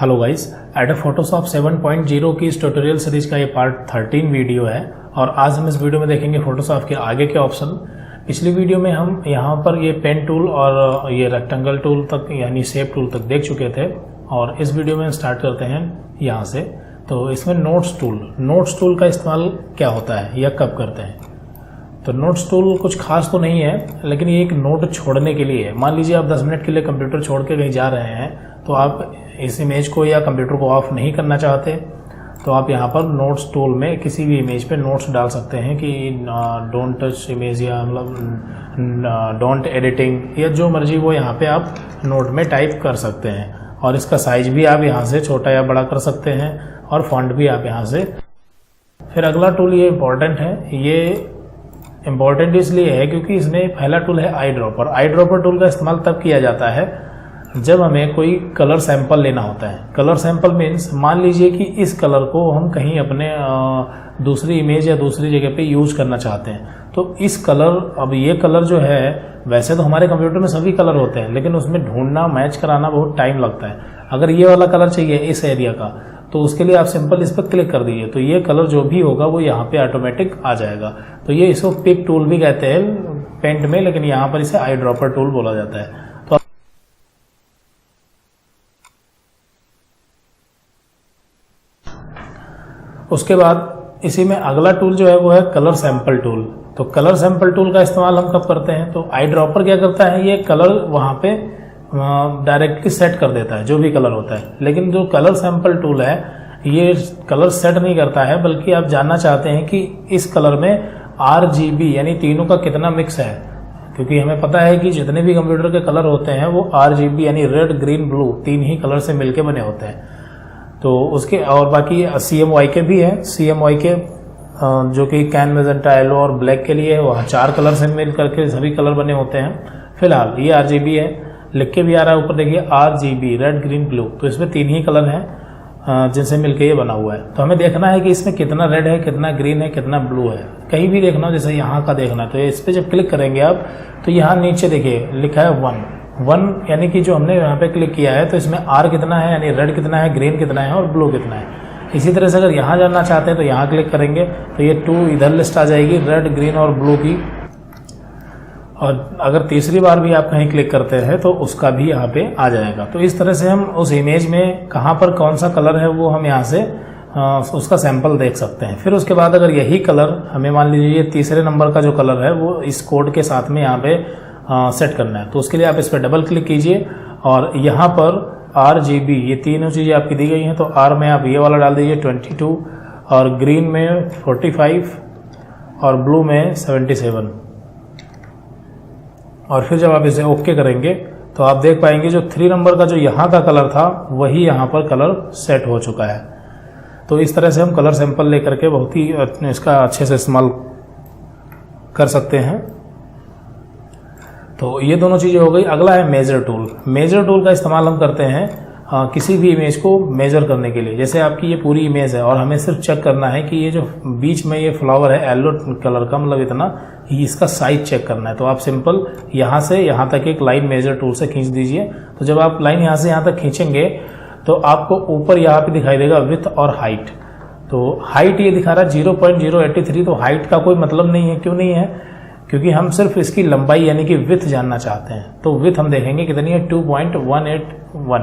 Hello guys, adobe Photoshop 7.0 की इस tutorial series का ये पार्ट 13 वीडियो है और आज हम इस वीडियो में देखेंगे फोटोशॉप के आगे के ऑप्शन। पिछली वीडियो में हम यहाँ पर ये पेन टूल और ये रेक्टेंगल टूल तक यानी शेप टूल तक देख चुके थे और इस वीडियो में स्टार्ट करते हैं यहाँ से। तो इसमें नोट्स टूल का इस्तेमाल क्या होता है या कब करते हैं। तो नोट्स टूल कुछ खास तो नहीं है, लेकिन ये एक नोट छोड़ने के लिए है। मान लीजिए आप 10 मिनट के लिए कंप्यूटर छोड़ के कहीं जा रहे हैं, तो आप इस इमेज को या कंप्यूटर को ऑफ नहीं करना चाहते, तो आप यहाँ पर नोट्स टूल में किसी भी इमेज पे नोट्स डाल सकते हैं कि डोंट टच इमेज या मतलब डोंट एडिटिंग या जो मर्जी वो यहाँ पे आप नोट में टाइप कर सकते हैं। और इसका साइज भी आप यहाँ से छोटा या बड़ा कर सकते हैं और फॉन्ट भी आप यहाँ से। फिर अगला टूल ये इम्पोर्टेंट है। ये इम्पोर्टेंट इसलिए है क्योंकि इसमें पहला टूल है eye dropper. Eye dropper tool का इस्तेमाल तब किया जाता है जब हमें कोई कलर सैंपल लेना होता है। कलर सैंपल मीन्स मान लीजिए कि इस कलर को हम कहीं अपने दूसरी इमेज या दूसरी जगह पे यूज करना चाहते हैं। तो इस कलर, अब ये कलर जो है वैसे तो हमारे कंप्यूटर में सभी कलर होते हैं, लेकिन उसमें ढूंढना मैच कराना बहुत टाइम लगता है। अगर ये वाला कलर चाहिए इस एरिया का, तो उसके लिए आप सिंपल इस पर क्लिक कर दीजिए, तो ये कलर जो भी होगा वो यहाँ पे ऑटोमेटिक आ जाएगा। तो ये इसको पिक टूल भी कहते हैं पेंट में, लेकिन यहाँ पर इसे आई ड्रॉपर टूल बोला जाता है। तो उसके बाद इसी में अगला टूल जो है वो है कलर सैंपल टूल। तो कलर सैंपल टूल का इस्तेमाल हम कब करते हैं, तो आई ड्रॉपर क्या करता है, ये कलर वहाँ पे डायरेक्टली सेट कर देता है जो भी कलर होता है। लेकिन जो कलर सैंपल टूल है ये कलर सेट नहीं करता है, बल्कि आप जानना चाहते हैं कि इस कलर में RGB यानी तीनों का कितना मिक्स है। क्योंकि हमें पता है कि जितने भी कंप्यूटर के कलर होते हैं वो RGB यानी रेड, ग्रीन, ब्लू तीन ही कलर से मिलके बने होते हैं। तो उसके और बाकी CMYK भी है। CMYK जो कि कैन, मैजेंटा, येलो और ब्लैक के लिए है, वहाँ 4 कलर से मिल करके सभी कलर बने होते हैं। फिलहाल ये RGB है, लिख के भी आ रहा है ऊपर देखिए RGB रेड, ग्रीन, ब्लू। तो इसमें 3 ही कलर हैं जिनसे मिलके ये बना हुआ है। तो हमें देखना है कि इसमें कितना रेड है, कितना ग्रीन है, कितना ब्लू है। कहीं भी देखना हो, जैसे यहाँ का देखना है तो इस पर जब क्लिक करेंगे आप, तो यहाँ नीचे देखिए लिखा है 1 यानी कि जो हमने यहाँ पे क्लिक किया है तो इसमें R कितना है यानी रेड कितना है, ग्रीन कितना है और ब्लू कितना है। इसी तरह से अगर यहाँ जानना चाहते हैं तो यहाँ क्लिक करेंगे तो ये 2 इधर लिस्ट आ जाएगी रेड, ग्रीन और ब्लू की। और अगर तीसरी बार भी आप कहीं क्लिक करते हैं तो उसका भी यहाँ पे आ जाएगा। तो इस तरह से हम उस इमेज में कहाँ पर कौन सा कलर है वो हम यहाँ से उसका सैंपल देख सकते हैं। फिर उसके बाद अगर यही कलर हमें मान लीजिए ये तीसरे नंबर का जो कलर है वो इस कोड के साथ में यहाँ पे सेट करना है, तो उसके लिए आप इस पर डबल क्लिक कीजिए और यहाँ पर RGB ये तीनों चीज़ें आपकी दी गई हैं। तो R में आप ये वाला डाल दीजिए 22 और ग्रीन में 45 और ब्लू में 77। और फिर जब आप इसे ओके करेंगे तो आप देख पाएंगे जो 3 नंबर का जो यहाँ का कलर था वही यहाँ पर कलर सेट हो चुका है। तो इस तरह से हम कलर सैंपल लेकर के बहुत ही इसका अच्छे से इस्तेमाल कर सकते हैं। तो ये दोनों चीज़ें हो गई। अगला है मेजर टूल। मेजर टूल का इस्तेमाल हम करते हैं किसी भी इमेज को मेजर करने के लिए। जैसे आपकी ये पूरी इमेज है और हमें सिर्फ चेक करना है कि ये जो बीच में ये फ्लावर है येलो कलर का, मतलब इतना ही, इसका साइज चेक करना है। तो आप सिंपल यहाँ से यहाँ तक एक लाइन मेजर टूल से खींच दीजिए। तो जब आप लाइन यहाँ से यहाँ तक खींचेंगे तो आपको ऊपर यहाँ पे दिखाई देगा विड्थ और हाइट। तो हाइट ये दिखा रहा है 0.083। तो हाइट का कोई मतलब नहीं है। क्यों नहीं है? क्योंकि हम सिर्फ इसकी लंबाई यानी कि विड्थ जानना चाहते हैं। तो विड्थ हम देखेंगे कितनी है 2.181।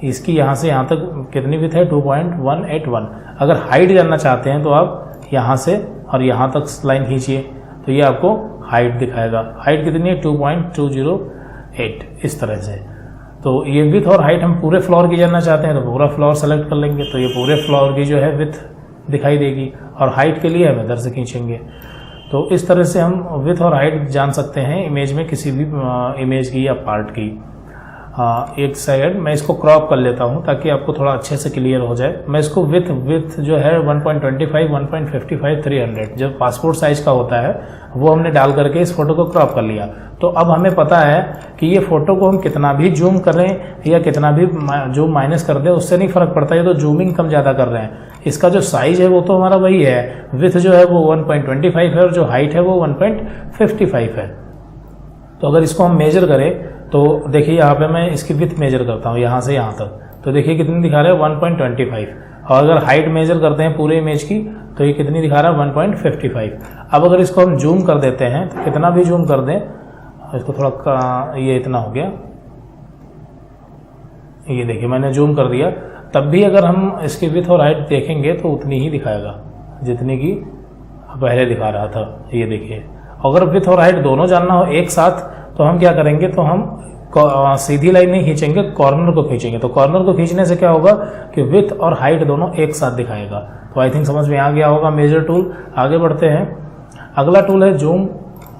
इसकी यहाँ से यहाँ तक कितनी विड्थ है 2.181। अगर हाइट जानना चाहते हैं तो आप यहाँ से और यहाँ तक लाइन खींचिए तो ये आपको हाइट दिखाएगा। हाइट कितनी है 2.208 इस तरह से। तो ये विड्थ और हाइट हम पूरे फ्लोर की जानना चाहते हैं तो पूरा फ्लोर सेलेक्ट कर लेंगे, तो ये पूरे फ्लोर की जो है विड्थ दिखाई देगी। और हाइट के लिए हम इधर से खींचेंगे। तो इस तरह से हम विड्थ और हाइट जान सकते हैं इमेज में, किसी भी इमेज की या पार्ट की। एक सेकंड मैं इसको क्रॉप कर लेता हूं ताकि आपको थोड़ा अच्छे से क्लियर हो जाए। मैं इसको विड्थ जो है 1.25, 1.55, 300 जो पासपोर्ट साइज का होता है वो हमने डाल करके इस फोटो को क्रॉप कर लिया। तो अब हमें पता है कि ये फोटो को हम कितना भी जूम करें या कितना भी जूम माइनस कर दें उससे नहीं फर्क पड़ता। ये तो जूमिंग कम ज़्यादा कर रहे हैं। इसका जो साइज है वो तो हमारा वही है। विड्थ जो है वो 1.25 है और जो हाइट है वो 1.55 है। तो अगर इसको हम मेजर करें तो देखिए यहाँ पे मैं इसकी विड्थ मेजर करता हूँ यहाँ से यहाँ तक, तो देखिए कितनी दिखा रहा है 1.25, और अगर हाइट मेजर करते हैं पूरे इमेज की तो ये कितनी दिखा रहा है 1.55। अब अगर इसको हम जूम कर देते हैं तो कितना भी जूम कर दें, इसको थोड़ा ये इतना हो गया, ये देखिए मैंने जूम कर दिया, तब भी अगर हम इसकी विड्थ और हाइट देखेंगे तो उतनी ही दिखाएगा जितनी की पहले दिखा रहा था। ये देखिए अगर विड्थ और हाइट दोनों जानना हो एक साथ तो हम क्या करेंगे, तो हम सीधी लाइन नहीं खींचेंगे, कॉर्नर को खींचेंगे। तो कॉर्नर को खींचने से क्या होगा कि विड्थ और हाइट दोनों एक साथ दिखाएगा। तो आई थिंक समझ में आ गया होगा मेजर टूल। आगे बढ़ते हैं, अगला टूल है जूम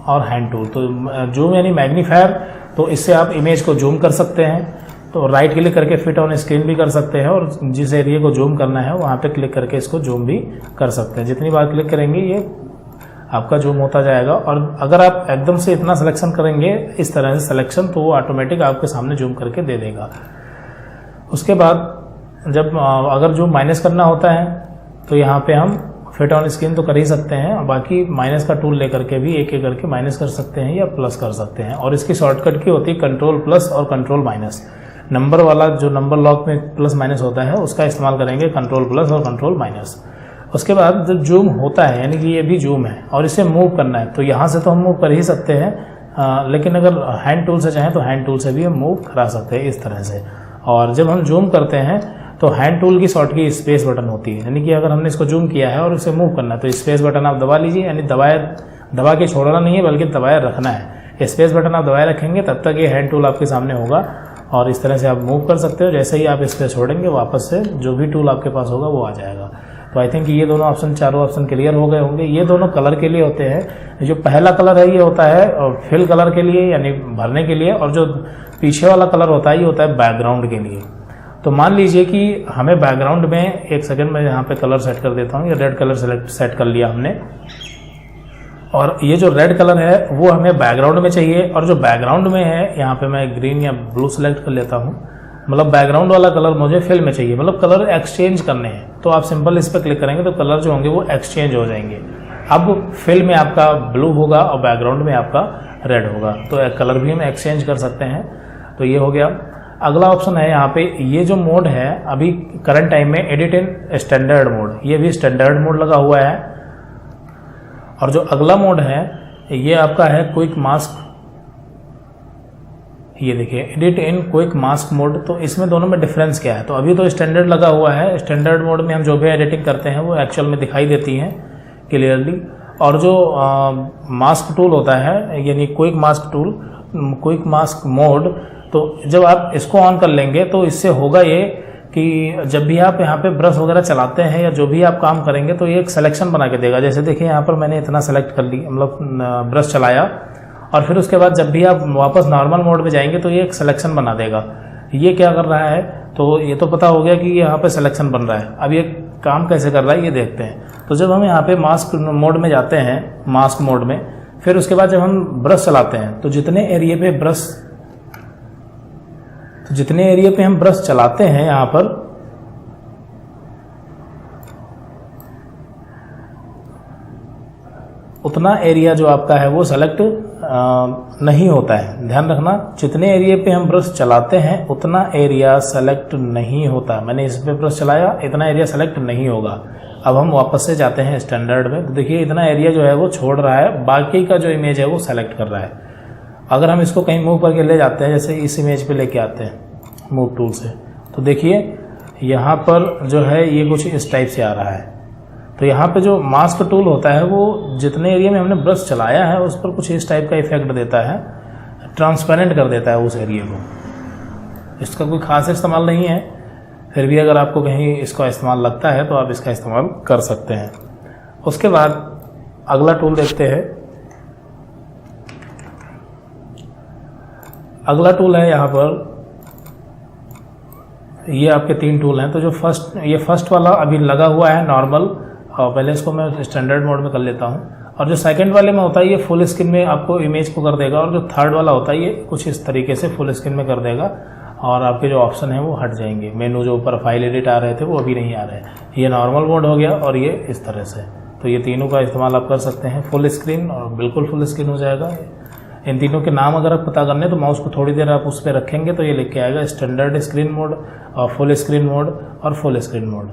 और हैंड टूल। तो जूम यानी मैग्नीफायर, तो इससे आप इमेज को जूम कर सकते हैं। तो राइट क्लिक करके फिट ऑन स्क्रीन भी कर सकते हैं, और जिस एरिया को जूम करना है वहाँ पे क्लिक करके इसको जूम भी कर सकते हैं। जितनी बार क्लिक करेंगे ये आपका जूम होता जाएगा। और अगर आप एकदम से इतना सिलेक्शन करेंगे इस तरह से सिलेक्शन, तो वो ऑटोमेटिक आपके सामने जूम करके दे देगा। उसके बाद जब अगर जूम माइनस करना होता है तो यहाँ पे हम फिट ऑन स्क्रीन तो कर ही सकते हैं, बाकी माइनस का टूल लेकर के भी एक एक करके माइनस कर सकते हैं या प्लस कर सकते हैं। और इसकी शॉर्टकट की होती है कंट्रोल प्लस और कंट्रोल माइनस। नंबर वाला जो नंबर लॉक में प्लस माइनस होता है उसका इस्तेमाल करेंगे, कंट्रोल प्लस और कंट्रोल माइनस। उसके बाद जब जूम होता है यानी कि ये भी जूम है और इसे मूव करना है, तो यहाँ से तो हम मूव कर ही सकते हैं, लेकिन अगर हैंड टूल से चाहें तो हैंड टूल से भी हम मूव करा सकते हैं इस तरह से। और जब हम जूम करते हैं तो हैंड टूल की शॉर्ट की स्पेस बटन होती है, यानी कि अगर हमने इसको जूम किया है और इसे मूव करना है तो स्पेस बटन आप दबा लीजिए, यानी दबा के छोड़ना नहीं है बल्कि दबाए रखना है। स्पेस बटन आप दबाए रखेंगे तब तक ये हैंड टूल आपके सामने होगा और इस तरह से आप मूव कर सकते हो। जैसे ही आप स्पेस छोड़ेंगे वापस से जो भी टूल आपके पास होगा वो आ जाएगा। तो आई थिंक ये दोनों ऑप्शन, चारों ऑप्शन क्लियर हो गए होंगे। ये दोनों कलर के लिए होते हैं। जो पहला कलर है ये होता है फिल कलर के लिए यानी भरने के लिए, और जो पीछे वाला कलर होता है ये होता है बैकग्राउंड के लिए। तो मान लीजिए कि हमें बैकग्राउंड में, एक सेकंड में यहाँ पे कलर सेट कर देता हूँ, ये रेड कलर सेट कर लिया हमने, और ये जो रेड कलर है वो हमें बैकग्राउंड में चाहिए, और जो बैकग्राउंड में है यहाँ पे मैं ग्रीन या ब्लू सेलेक्ट कर लेता हूँ, मतलब बैकग्राउंड वाला कलर मुझे फिल में चाहिए, मतलब कलर एक्सचेंज करने हैं। तो आप सिंपल इस पर क्लिक करेंगे तो कलर जो होंगे वो एक्सचेंज हो जाएंगे। अब फिल में आपका ब्लू होगा और बैकग्राउंड में आपका रेड होगा, तो कलर भी हम एक्सचेंज कर सकते हैं। तो ये हो गया। अगला ऑप्शन है यहाँ पे, ये जो मोड है अभी करंट टाइम में एडिट इन स्टैंडर्ड मोड, ये भी स्टैंडर्ड मोड लगा हुआ है। और जो अगला मोड है ये आपका है क्विक मास्क, ये देखिए edit in quick mask mode. तो इसमें दोनों में डिफरेंस क्या है, तो अभी तो स्टैंडर्ड लगा हुआ है, स्टैंडर्ड मोड में हम जो भी एडिटिंग करते हैं वो एक्चुअल में दिखाई देती हैं क्लियरली। और जो मास्क टूल होता है यानी quick mask tool, quick mask mode, तो जब आप इसको ऑन कर लेंगे तो इससे होगा ये कि जब भी आप यहाँ पे ब्रश वगैरह चलाते हैं या जो भी आप काम करेंगे तो ये एक सिलेक्शन बना के देगा। जैसे देखिए यहाँ पर मैंने इतना सेलेक्ट कर लिया, मतलब ब्रश चलाया, और फिर उसके बाद जब भी आप वापस नॉर्मल मोड में जाएंगे तो ये एक सिलेक्शन बना देगा। ये क्या कर रहा है, तो ये तो पता हो गया कि यहाँ पे सिलेक्शन बन रहा है। अब ये काम कैसे कर रहा है ये देखते हैं। तो जब हम यहाँ पे मास्क मोड में जाते हैं, मास्क मोड में, फिर उसके बाद जब हम ब्रश चलाते हैं तो जितने एरिया पे हम ब्रश चलाते हैं यहाँ पर, उतना एरिया जो आपका है वो सेलेक्ट नहीं होता है। ध्यान रखना, जितने एरिया पे हम ब्रश चलाते हैं उतना एरिया सेलेक्ट नहीं होता। मैंने इस पे ब्रश चलाया, इतना एरिया सेलेक्ट नहीं होगा। अब हम वापस से जाते हैं स्टैंडर्ड में, तो देखिए इतना एरिया जो है वो छोड़ रहा है, बाकी का जो इमेज है वो सेलेक्ट कर रहा है। अगर हम इसको कहीं मूव करके ले जाते हैं, जैसे इस इमेज पे लेके आते हैं मूव टूल से, तो देखिए यहाँ पर जो है ये कुछ इस टाइप से आ रहा है। तो यहाँ पे जो मास्क टूल होता है वो जितने एरिया में हमने ब्रश चलाया है उस पर कुछ इस टाइप का इफेक्ट देता है, ट्रांसपेरेंट कर देता है उस एरिया को। इसका कोई खास इस्तेमाल नहीं है, फिर भी अगर आपको कहीं इसका इस्तेमाल लगता है तो आप इसका इस्तेमाल कर सकते हैं। उसके बाद अगला टूल देखते हैं। अगला टूल है यहाँ पर, ये आपके 3 टूल हैं। तो जो फर्स्ट वाला अभी लगा हुआ है नॉर्मल, और पहले इसको मैं स्टैंडर्ड मोड में कर लेता हूँ। और जो सेकंड वाले में होता है ये फुल स्क्रीन में आपको इमेज को कर देगा, और जो थर्ड वाला होता है ये कुछ इस तरीके से फुल स्क्रीन में कर देगा, और आपके जो ऑप्शन है वो हट जाएंगे। मेनू जो ऊपर फाइल एडिट आ रहे थे वो अभी नहीं आ रहे। ये नॉर्मल मोड हो गया और ये इस तरह से। तो ये तीनों का इस्तेमाल आप कर सकते हैं। फुल स्क्रीन और बिल्कुल फुल स्क्रीन हो जाएगा, इन तीनों के नाम अगर आप पता करने तो माउस को थोड़ी देर आप उस पर रखेंगे तो ये लिख के आएगा स्टैंडर्ड स्क्रीन मोड और फुल स्क्रीन मोड और फुल स्क्रीन मोड।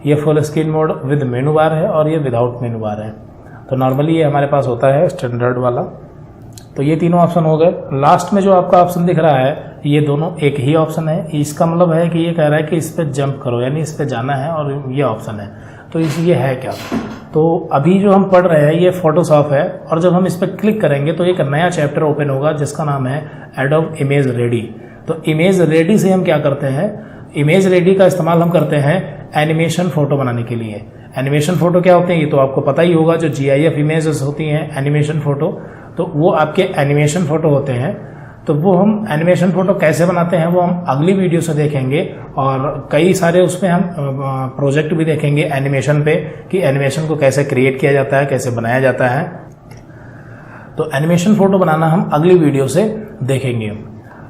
ये फुल स्क्रीन मोड विद मेनू बार है और ये विदाउट मेनू बार है। तो नॉर्मली ये हमारे पास होता है स्टैंडर्ड वाला। तो ये तीनों ऑप्शन हो गए। लास्ट में जो आपका ऑप्शन दिख रहा है ये दोनों एक ही ऑप्शन है। इसका मतलब है कि ये कह रहा है कि इस पर जंप करो, यानी इस पर जाना है और ये ऑप्शन है। तो ये है क्या? तो अभी जो हम पढ़ रहे हैं ये फोटोशॉप है और जब हम इस पर क्लिक करेंगे तो एक नया चैप्टर ओपन होगा जिसका नाम है एडोब इमेज रेडी। तो इमेज रेडी से हम क्या करते हैं, इमेज रेडी का इस्तेमाल हम करते हैं एनिमेशन फोटो बनाने के लिए। एनिमेशन फोटो क्या होते हैं ये तो आपको पता ही होगा, जो GIF इमेजेस होती हैं एनिमेशन फोटो, तो वो आपके एनिमेशन फोटो होते हैं। तो वो हम एनिमेशन फोटो कैसे बनाते हैं वो हम अगली वीडियो से देखेंगे और कई सारे उसमें हम प्रोजेक्ट भी देखेंगे एनिमेशन पे कि एनिमेशन को कैसे क्रिएट किया जाता है, कैसे बनाया जाता है। तो एनिमेशन फोटो बनाना हम अगली वीडियो से देखेंगे।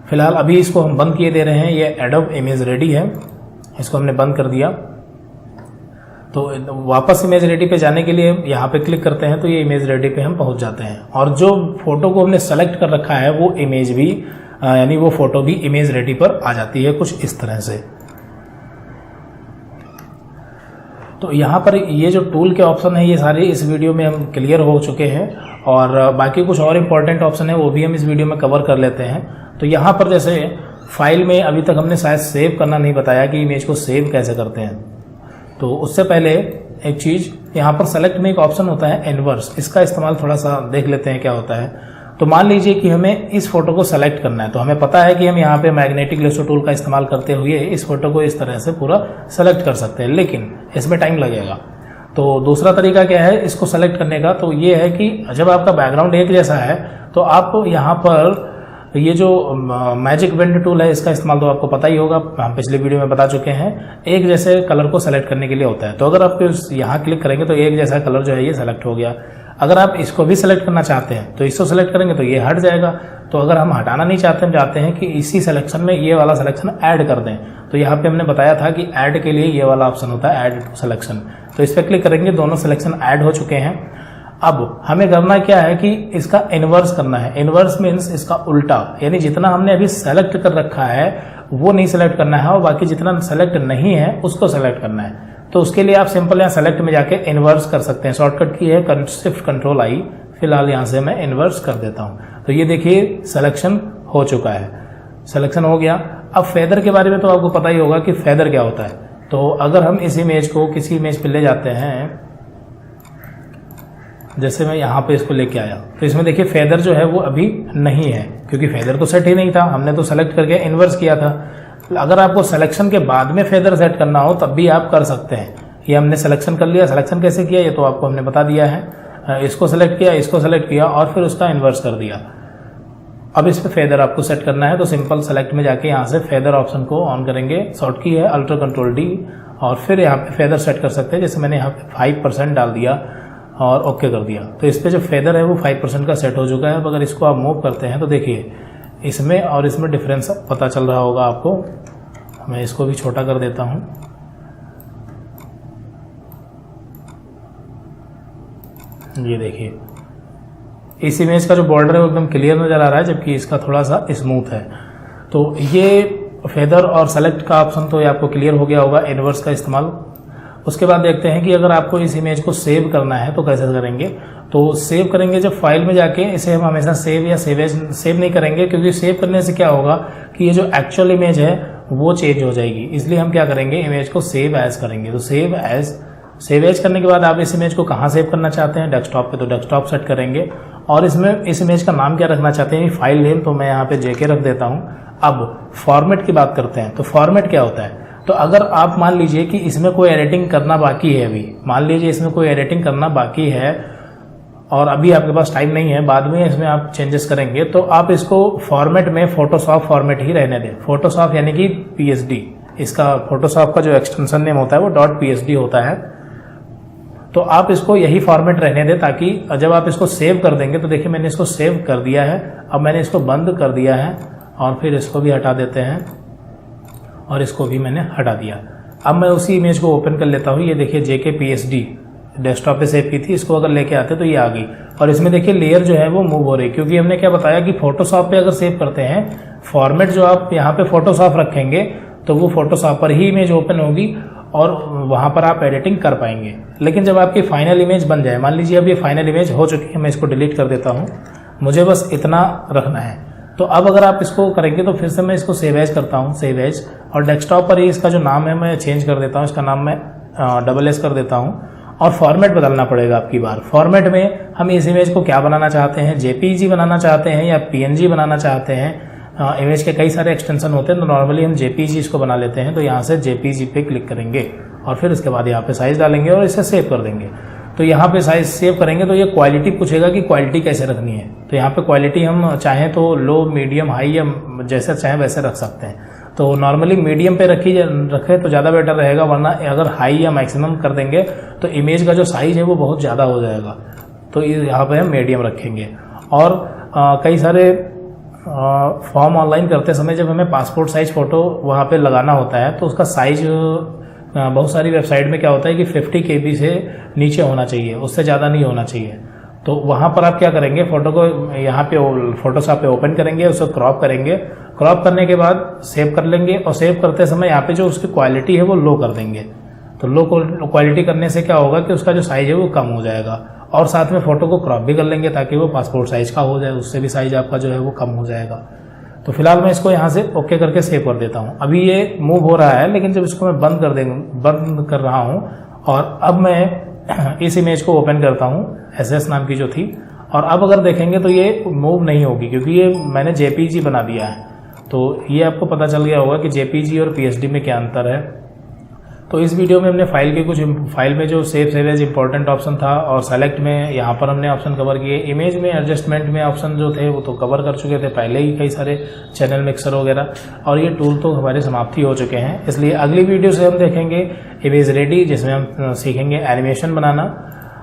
फिलहाल अभी इसको हम बंद किए दे रहे हैं। ये एडोब इमेज रेडी है, इसको हमने बंद कर दिया। तो वापस इमेज रेडी पे जाने के लिए यहाँ पे क्लिक करते हैं तो ये इमेज रेडी पे हम पहुंच जाते हैं और जो फोटो को हमने सेलेक्ट कर रखा है वो इमेज भी यानी वो फोटो भी इमेज रेडी पर आ जाती है कुछ इस तरह से। तो यहाँ पर ये जो टूल के ऑप्शन है ये सारे इस वीडियो में हम क्लियर हो चुके हैं और बाकी कुछ और इम्पोर्टेंट ऑप्शन है वो भी हम इस वीडियो में कवर कर लेते हैं। तो यहाँ पर जैसे फाइल में अभी तक हमने शायद सेव करना नहीं बताया कि इमेज को सेव कैसे करते हैं। तो उससे पहले एक चीज़ यहाँ पर सेलेक्ट में एक ऑप्शन होता है इनवर्स, इसका इस्तेमाल थोड़ा सा देख लेते हैं क्या होता है। तो मान लीजिए कि हमें इस फोटो को सेलेक्ट करना है, तो हमें पता है कि हम यहाँ पे मैग्नेटिक लेसो टूल का इस्तेमाल करते हुए इस फोटो को इस तरह से पूरा सेलेक्ट कर सकते हैं, लेकिन इसमें टाइम लगेगा। तो दूसरा तरीका क्या है इसको सेलेक्ट करने का, तो ये है कि जब आपका बैकग्राउंड एक जैसा है तो आप यहाँ पर ये जो मैजिक विंड टूल है इसका इस्तेमाल तो आपको पता ही होगा, हम पिछले वीडियो में बता चुके हैं। एक जैसे कलर को सेलेक्ट करने के लिए होता है। तो अगर आप यहाँ क्लिक करेंगे तो एक जैसा कलर जो है ये सेलेक्ट हो गया। अगर आप इसको भी सेलेक्ट करना चाहते हैं तो इसको सेलेक्ट करेंगे तो ये हट जाएगा। तो अगर हम हटाना नहीं चाहते, हम चाहते हैं कि इसी सिलेक्शन में ये वाला सिलेक्शन ऐड कर दें, तो यहाँ पे हमने बताया था कि ऐड के लिए ये वाला ऑप्शन होता है ऐड टू सिलेक्शन। तो इस पर क्लिक करेंगे, दोनों सिलेक्शन ऐड हो चुके हैं। अब हमें करना क्या है कि इसका इनवर्स करना है। इनवर्स मीन्स इसका उल्टा, यानी जितना हमने अभी सेलेक्ट कर रखा है वो नहीं सेलेक्ट करना है और बाकी जितना सेलेक्ट नहीं है उसको सेलेक्ट करना है। तो उसके लिए आप सिंपल यहाँ सेलेक्ट में जाके इनवर्स कर सकते हैं। शॉर्टकट की है शिफ्ट कंट्रोल आई। फिलहाल यहाँ से मैं इनवर्स कर देता हूँ। तो ये देखिए सिलेक्शन हो चुका है, सिलेक्शन हो गया। अब फेदर के बारे में तो आपको पता ही होगा कि फेदर क्या होता है। तो अगर हम इस इमेज को किसी इमेज पे ले जाते हैं, जैसे मैं यहाँ पे इसको लेके आया, तो इसमें देखिए फेदर जो है वो अभी नहीं है क्योंकि फेदर तो सेट ही नहीं था, हमने तो सेलेक्ट करके इन्वर्स किया था। अगर आपको सिलेक्शन के बाद में फेदर सेट करना हो तब भी आप कर सकते हैं। ये हमने सिलेक्शन कर लिया, सिलेक्शन कैसे किया ये तो आपको हमने बता दिया है। इसको सेलेक्ट किया, इसको सेलेक्ट किया और फिर उसका इन्वर्स कर दिया। अब इस पर फेदर आपको सेट करना है तो सिंपल सेलेक्ट में जाके यहाँ से फेदर ऑप्शन को ऑन करेंगे। शॉर्ट की है अल्टर कंट्रोल डी और फिर यहाँ पे फेदर सेट कर सकते हैं। जैसे मैंने यहाँ पे 5% डाल दिया और ओके कर दिया, तो इस पर जो फेदर है वो 5% का सेट हो चुका है। अब अगर इसको आप मूव करते हैं तो देखिए इसमें और इसमें डिफरेंस पता चल रहा होगा आपको। मैं इसको भी छोटा कर देता हूँ। ये देखिए इस इमेज का जो बॉर्डर है वो एकदम क्लियर नज़र आ रहा है, जबकि इसका थोड़ा सा स्मूथ है। तो ये फेदर और सेलेक्ट का ऑप्शन तो ये आपको क्लियर हो गया होगा, इनवर्स का इस्तेमाल। उसके बाद देखते हैं कि अगर आपको इस इमेज को सेव करना है तो कैसे करेंगे। तो सेव करेंगे जब फाइल में जाके, इसे हम हमेशा सेव या सेव नहीं करेंगे क्योंकि सेव करने से क्या होगा कि ये जो एक्चुअल इमेज है वो चेंज हो जाएगी। इसलिए हम क्या करेंगे, इमेज को सेव एज करेंगे। तो सेव एज करने के बाद आप इस इमेज को कहाँ सेव करना चाहते हैं, डेस्कटॉप पे, तो डेस्कटॉप सेट करेंगे। और इसमें इस इमेज का नाम क्या रखना चाहते हैं, फाइल नेम, तो मैं यहाँ पे जेके रख देता हूँ। अब फॉर्मेट की बात करते हैं। तो फॉर्मेट क्या होता है, तो अगर आप मान लीजिए कि इसमें कोई एडिटिंग करना बाकी है, अभी मान लीजिए इसमें कोई एडिटिंग करना बाकी है और अभी आपके पास टाइम नहीं है, बाद में इसमें आप चेंजेस करेंगे, तो आप इसको फॉर्मेट में फोटोशॉप फॉर्मेट ही रहने दें। फोटोशॉप यानी कि पीएसडी, इसका फोटोशॉप का जो एक्सटेंशन नेम होता है वो .psd होता है। तो आप इसको यही फॉर्मेट रहने दें ताकि जब आप इसको सेव कर देंगे, तो देखिए मैंने इसको सेव कर दिया है। अब मैंने इसको बंद कर दिया है और फिर इसको भी हटा देते हैं और इसको भी मैंने हटा दिया। अब मैं उसी इमेज को ओपन कर लेता हूँ। ये देखिए JK PSD डेस्कटॉप पे सेव की थी, इसको अगर लेके आते तो ये आ गई। और इसमें देखिए लेयर जो है वो मूव हो रही है, क्योंकि हमने क्या बताया कि फोटोशॉप पे अगर सेव करते हैं, फॉर्मेट जो आप यहाँ पे फोटोशॉप रखेंगे तो वो फोटोशॉप पर ही इमेज ओपन होगी और वहाँ पर आप एडिटिंग कर पाएंगे। लेकिन जब आपकी फाइनल इमेज बन जाए, मान लीजिए अब ये फाइनल इमेज हो चुकी है, मैं इसको डिलीट कर देता हूँ, मुझे बस इतना रखना है। तो अब अगर आप इसको करेंगे तो फिर से मैं इसको सेव एज करता हूँ, सेव एज, और डेस्कटॉप पर ही इसका जो नाम है मैं चेंज कर देता हूँ, इसका नाम मैं SS कर देता हूँ। और फॉर्मेट बदलना पड़ेगा आपकी बार। फॉर्मेट में हम इस इमेज को क्या बनाना चाहते हैं, JPEG बनाना चाहते हैं या PNG बनाना चाहते हैं। इमेज के कई सारे एक्सटेंशन होते हैं, तो नॉर्मली हम JPEG इसको बना लेते हैं। तो यहाँ से JPEG पे क्लिक करेंगे और फिर इसके बाद यहाँ पे साइज डालेंगे और इसे सेव कर देंगे। तो यहाँ पे साइज सेव करेंगे तो ये क्वालिटी पूछेगा कि क्वालिटी कैसे रखनी है। तो यहाँ पे क्वालिटी हम चाहें तो लो, मीडियम, हाई या जैसे चाहें वैसे रख सकते हैं। तो नॉर्मली मीडियम पे रखें तो ज़्यादा बेटर रहेगा, वरना अगर हाई या मैक्सिमम कर देंगे तो इमेज का जो साइज है वो बहुत ज़्यादा हो जाएगा। तो यहाँ पे हम मीडियम रखेंगे। और कई सारे फॉर्म ऑनलाइन करते समय जब हमें पासपोर्ट साइज फ़ोटो वहाँ पे लगाना होता है तो उसका साइज बहुत सारी वेबसाइट में क्या होता है कि 50 KB से नीचे होना चाहिए, उससे ज़्यादा नहीं होना चाहिए। तो वहाँ पर आप क्या करेंगे, फ़ोटो को यहाँ पे फोटोशॉप पे ओपन करेंगे, उसको क्रॉप करेंगे, क्रॉप करने के बाद सेव कर लेंगे और सेव करते समय यहाँ पे जो उसकी क्वालिटी है वो लो कर देंगे। तो लो क्वालिटी करने से क्या होगा कि उसका जो साइज़ है वो कम हो जाएगा। और साथ में फ़ोटो को क्रॉप भी कर लेंगे ताकि वो पासपोर्ट साइज़ का हो जाए, उससे भी साइज़ आपका जो है वो कम हो जाएगा। तो फिलहाल मैं इसको यहाँ से ओके करके सेव कर देता हूँ। अभी ये मूव हो रहा है, लेकिन जब इसको मैं बंद कर रहा हूँ और अब मैं इस इमेज को ओपन करता हूँ, SS नाम की जो थी, और अब अगर देखेंगे तो ये मूव नहीं होगी क्योंकि ये मैंने JPEG बना दिया है। तो ये आपको पता चल गया होगा कि JPEG और PSD में क्या अंतर है। तो इस वीडियो में हमने फाइल में जो सेव एज इंपॉर्टेंट ऑप्शन था और सेलेक्ट में यहाँ पर हमने ऑप्शन कवर किए। इमेज में एडजस्टमेंट में ऑप्शन जो थे वो तो कवर कर चुके थे पहले ही, कई सारे चैनल मिक्सर वगैरह, और ये टूल तो हमारे समाप्ति हो चुके हैं। इसलिए अगली वीडियो से हम देखेंगे इमेज रेडी, जिसमें हम सीखेंगे एनिमेशन बनाना।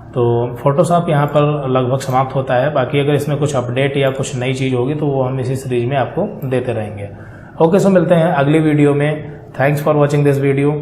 तो फोटोशॉप यहाँ पर लगभग समाप्त होता है। बाकी अगर इसमें कुछ अपडेट या कुछ नई चीज़ होगी तो वो हम इसी सीरीज में आपको देते रहेंगे। ओके, सो मिलते हैं अगली वीडियो में। Thanks for watching this video.